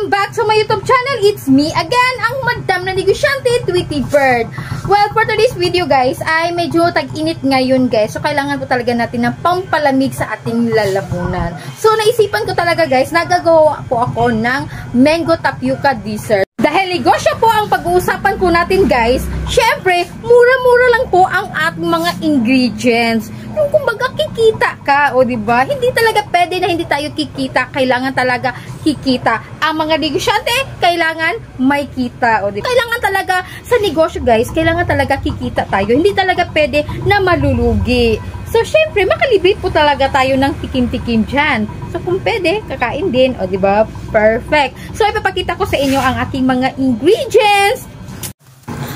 Welcome back to my YouTube channel. It's me again, ang madam na negosyante, Tweety Bird. Well, for today's video guys, ay medyo tag-init ngayon guys. So, kailangan po talaga natin ng pampalamig sa ating lalamunan. So, naisipan ko talaga guys, nagagawa po ako ng mango tapioca dessert. Dahil negosyo po ang pag-uusapan po natin guys, syempre, mura-mura lang po ang ating mga ingredients. Yung kumbaga kikita ka, o diba? Hindi talaga pwede na hindi tayo kikita. Kailangan talaga kikita. Ang mga negosyante, kailangan may kita, o diba? Kailangan talaga sa negosyo guys, kailangan talaga kikita tayo. Hindi talaga pwede na malulugi. So, syempre, makalibit po talaga tayo ng tikim-tikim dyan. So, kung pwede, kakain din. O, diba? Perfect. So, ipapakita ko sa inyo ang aking mga ingredients.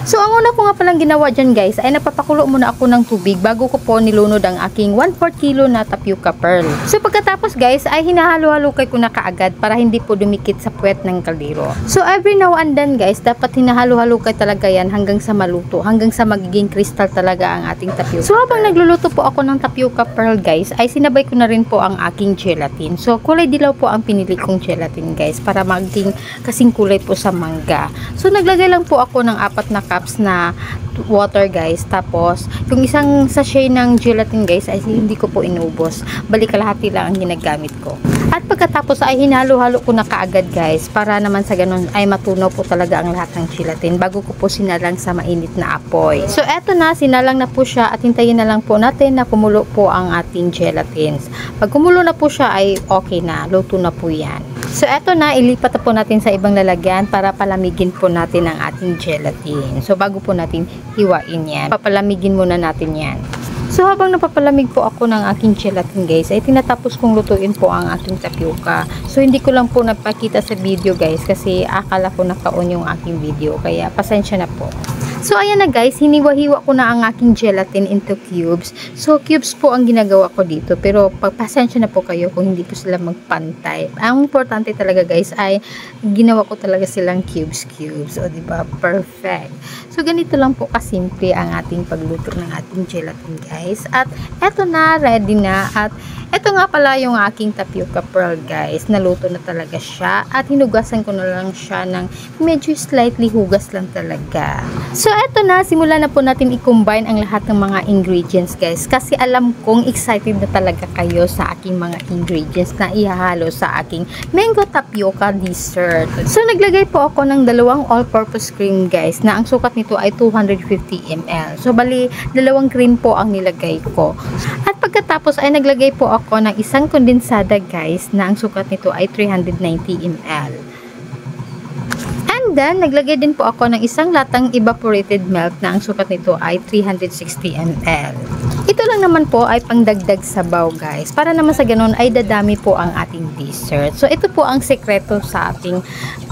So, ang una ko nga palang ginawa dyan guys, ay napapakulo muna ako ng tubig bago ko po nilunod ang aking 1/4 kilo na tapioca pearl. So, pagkatapos guys, ay hinahalo-halukay ko na kaagad para hindi po dumikit sa puwet ng kaldero. So, every now and then guys, dapat hinahalo-halukay talaga yan hanggang sa maluto, hanggang sa magiging crystal talaga ang ating tapioca. So, habang nagluluto po ako ng tapioca pearl guys, ay sinabay ko na rin po ang aking gelatin. So, kulay dilaw po ang pinili kong gelatin guys, para maging kasing kulay po sa mangga. So, naglagay lang po ako ng 4 na cups na water guys, tapos yung isang sachet ng gelatin guys ay hindi ko po inubos, balik kalahati lang ang ginagamit ko. At pagkatapos ay hinalo-halo ko na kaagad guys, para naman sa ganun ay matunaw po talaga ang lahat ng gelatin bago ko po sinalang sa mainit na apoy. So eto na, sinalang na po siya at hintayin na lang po natin na kumulo po ang ating gelatins. Pag kumulo na po siya ay okay na, luto na po yan. So eto na, ilipat na po natin sa ibang lalagyan para palamigin po natin ang ating gelatin. So bago po natin hiwain yan, papalamigin muna natin yan. So habang napapalamig po ako ng aking gelatin guys, ay tinatapos kong lutuin po ang aking tapioca. So hindi ko lang po napakita sa video guys, kasi akala ko naka-on yung aking video, kaya pasensya na po. So, ayan na guys, hiniwa-hiwa ko na ang aking gelatin into cubes. So, cubes po ang ginagawa ko dito. Pero, pagpasensya na po kayo kung hindi po sila magpantay. Ang importante talaga guys ay ginawa ko talaga silang cubes. O, diba? Perfect. So, ganito lang po kasimple ang ating pagluto ng ating gelatin guys. At, eto na, ready na. At, eto nga pala yung aking tapioca pearl guys. Naluto na talaga siya. At, hinugasan ko na lang siya ng medyo slightly hugas lang talaga. So, eto na, simulan na po natin i-combine ang lahat ng mga ingredients guys, kasi alam kong excited na talaga kayo sa aking mga ingredients na ihahalo sa aking mango tapioca dessert. So naglagay po ako ng 2 all-purpose cream guys, na ang sukat nito ay 250 ml. So bali, 2 cream po ang nilagay ko. At pagkatapos ay naglagay po ako ng isang kondensada guys, na ang sukat nito ay 390 ml. Then, naglagay din po ako ng isang latang evaporated milk na ang sukat nito ay 360 ml. Ito lang naman po ay pangdagdag sabaw guys, para naman sa ganun ay dadami po ang ating dessert. So, ito po ang sekreto sa ating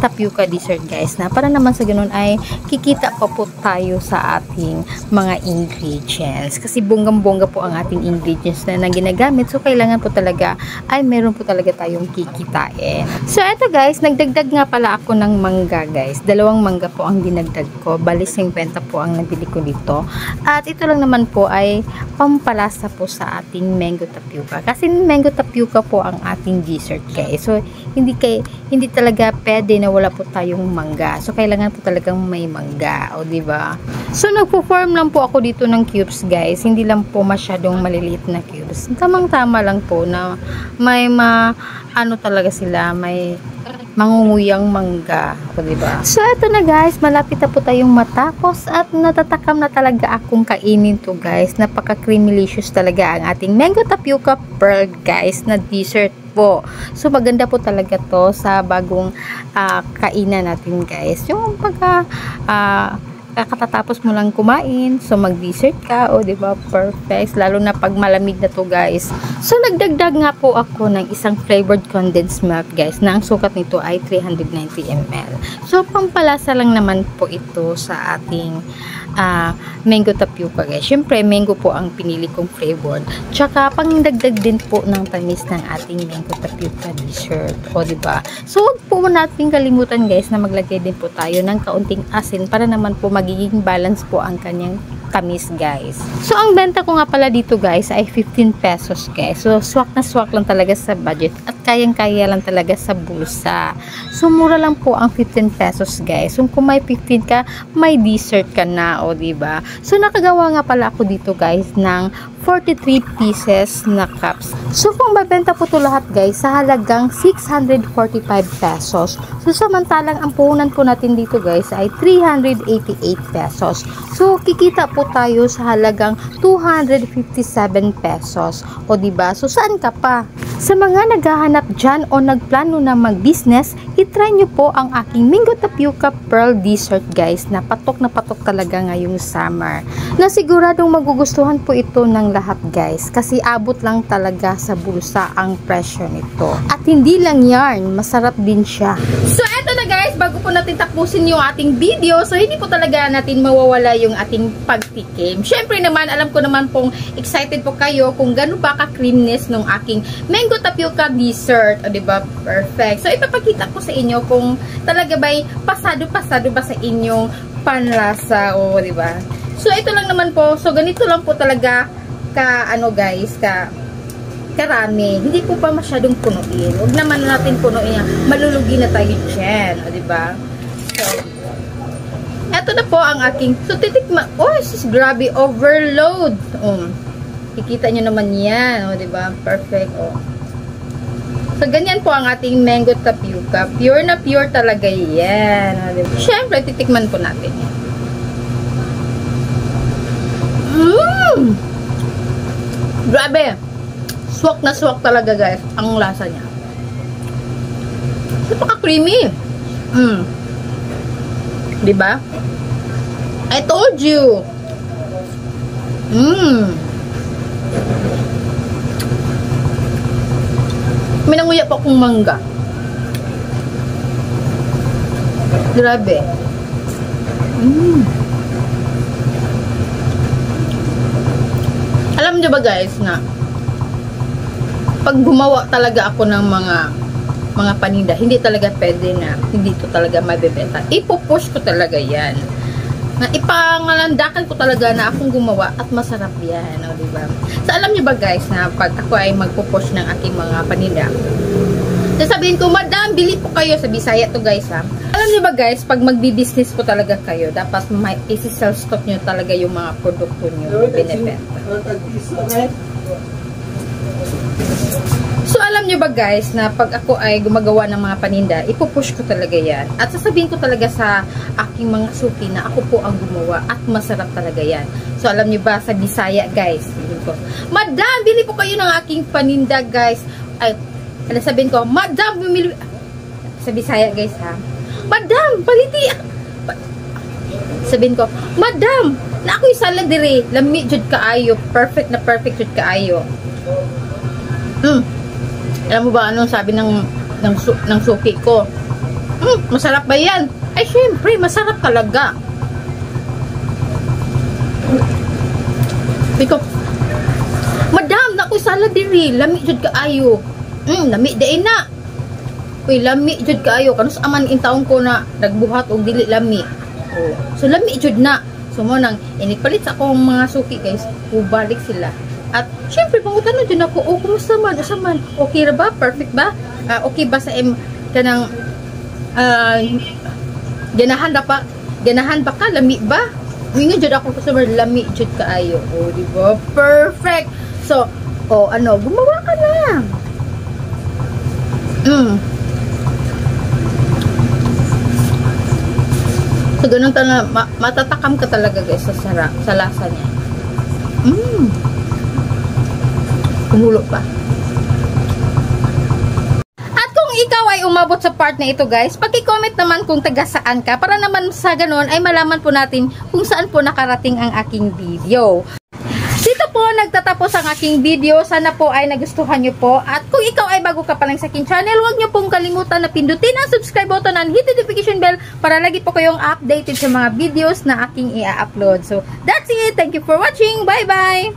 tapioca dessert guys, na para naman sa ganun ay kikita pa po tayo sa ating mga ingredients. Kasi bonggang-bongga po ang ating ingredients na ginagamit. So, kailangan po talaga ay meron po talaga tayong kikitain. So, ito guys, nagdagdag nga pala ako ng mangga guys. 2 mangga po ang dinagdag ko. Bali 50 po ang nabili ko dito. At ito lang naman po ay pampalasa po sa ating mango tapioca. Kasi mango tapioca po ang ating dessert guys. So hindi talaga pwede na wala po tayong mangga. So kailangan po talagang may mangga, o di ba? So nagpo-form lang po ako dito ng cubes guys. Hindi lang po masyadong maliliit na cubes. Tamang-tama lang po na may ano talaga sila, may mangunguyang mangga, o diba? So, eto na guys, malapit na po tayong matapos at natatakam na talaga akong kainin to guys. Napaka-creamylicious talaga ang ating mango tapioca pearl guys na dessert po. So, maganda po talaga to sa bagong kainan natin guys. Yung katatapos mo lang kumain, so mag-dessert ka, o diba, perfect, lalo na pag malamig na to guys. So nagdagdag nga po ako ng isang flavored condensed milk guys, na ang sukat nito ay 390 ml. So pampalasa lang naman po ito sa ating mango tapioca guys. Syempre mango po ang pinili kong flavor, tsaka pangdagdag din po ng tamis ng ating mango tapioca dessert, o diba. So huwag po natin kalimutan guys na maglagay din po tayo ng kaunting asin, para naman po magiging balance po ang kanyang tamis guys. So ang benta ko nga pala dito guys ay 15 pesos guys. So swak na swak lang talaga sa budget at kayang-kaya lang talaga sa bulsa. So mura lang po ang 15 pesos guys. So kung may 15 ka, may dessert ka na, o diba? So nakagawa nga pala ako dito guys ng 43 pieces na cups. So kung mabenta po to lahat guys sa halagang 645 pesos. So samantalang ang puhunan po natin dito guys ay 388 pesos. So kikita po tayo sa halagang 257 pesos. O diba? So saan ka pa? Sa mga naghahanap dyan o nagplano na mag-business, itry nyo po ang aking Mango Tapioca Pearl Dessert guys, na patok talaga ngayong summer. Na siguradong magugustuhan po ito ng lahat guys, kasi abot lang talaga sa bulsa ang presyo nito. At hindi lang yarn, masarap din siya. So eto na guys, bago po natin tapusin yung ating video, so hindi po talaga natin mawawala yung ating pagtikim. Syempre naman, alam ko naman pong excited po kayo kung gano'n ba ka-creaminess ng aking Mango Tapioca Dessert. O diba? Perfect. So ipapakita ko sa inyo kung talaga ba'y pasado-pasado ba sa inyong panlasa, o diba? So ito lang naman po. So ganito lang po talaga karami. Hindi po pa masyadong punuin. Huwag naman natin punuin yan. Malulugi na tayo dyan. O diba? So eto na po ang aking, so titikman, oh sis, grabe, overload. Kikita nyo naman yan, o diba? Perfect, oh. So ganyan po ang ating Mango Tapioca. Pure na pure talaga yan, o diba? Syempre, titikman po natin yan. Grabe! Swak na swak talaga guys, ang lasa niya. Napaka-creamy. Diba? I told you. May nanguya pa akong mangga. Grabe. Alam niyo ba guys na pag gumawa talaga ako ng mga paninda, hindi talaga pwede na hindi to talaga mabebenta. Ipupush ko talaga yan. Na ipangalandakan ko talaga na akong gumawa at masarap yan, o diba? So alam niyo ba guys na pag ako ay magpupush ng aking mga paninda, sasabihin ko, madam, bili po kayo sa Bisaya to guys ha. Alam niyo ba guys, pag magbi-business po talaga kayo, dapat may isi-sell stock nyo talaga yung mga produkto nyo binibenta. So alam niyo ba guys na pag ako ay gumagawa ng mga paninda, ipupush ko talaga yan. At sasabihin ko talaga sa aking mga suki na ako po ang gumawa at masarap talaga yan. So alam niyo ba sa Bisaya guys, ko, madam, bili po kayo ng aking paninda guys. Ay, sabihin ko, madam, bumili sa Bisaya guys ha. Madam, paliti. Sabihin ko, madam, na ako'y salad dire, lami jud kaayo, perfect na perfect jud kaayo. Alam mo ba anong sabi ng suki ko? Masarap ba yan? Ay, syempre, masarap talaga. Biko, madam, na ako'y salad diri, lami jud kaayo. Lami dain na. Uy, lami jud kaayo. Kanus aman in taon ko na nagbuhat og dili lami. Oh. So lami jud na. So mo nang inipalit sa akong mga suki guys, ubalik sila. At syempre pangutan din ako, oh kumusta man, usaman? Okay ra ba? Perfect ba? Okay ba sa kanang ganahan ba ka? Lami ba? Wingon jud ako customer, lami jud kaayo. Oh, di ba? Perfect. So, gumawa ka na. So, ganun talaga, matatakam ka talaga guys sa lasa niya. Kumulo pa. At kung ikaw ay umabot sa part na ito guys, paki-comment naman kung taga saan ka para naman sa ganun ay malaman po natin kung saan po nakarating ang aking video. Dito po nagtatapos ang aking video. Sana po ay nagustuhan nyo po. At kung ikaw ay bago ka pa lang sa aking channel, huwag nyo pong kalimutan na pindutin ang subscribe button and hit the notification bell para lagi po kayong updated sa mga videos na aking i-upload. So, that's it. Thank you for watching. Bye-bye!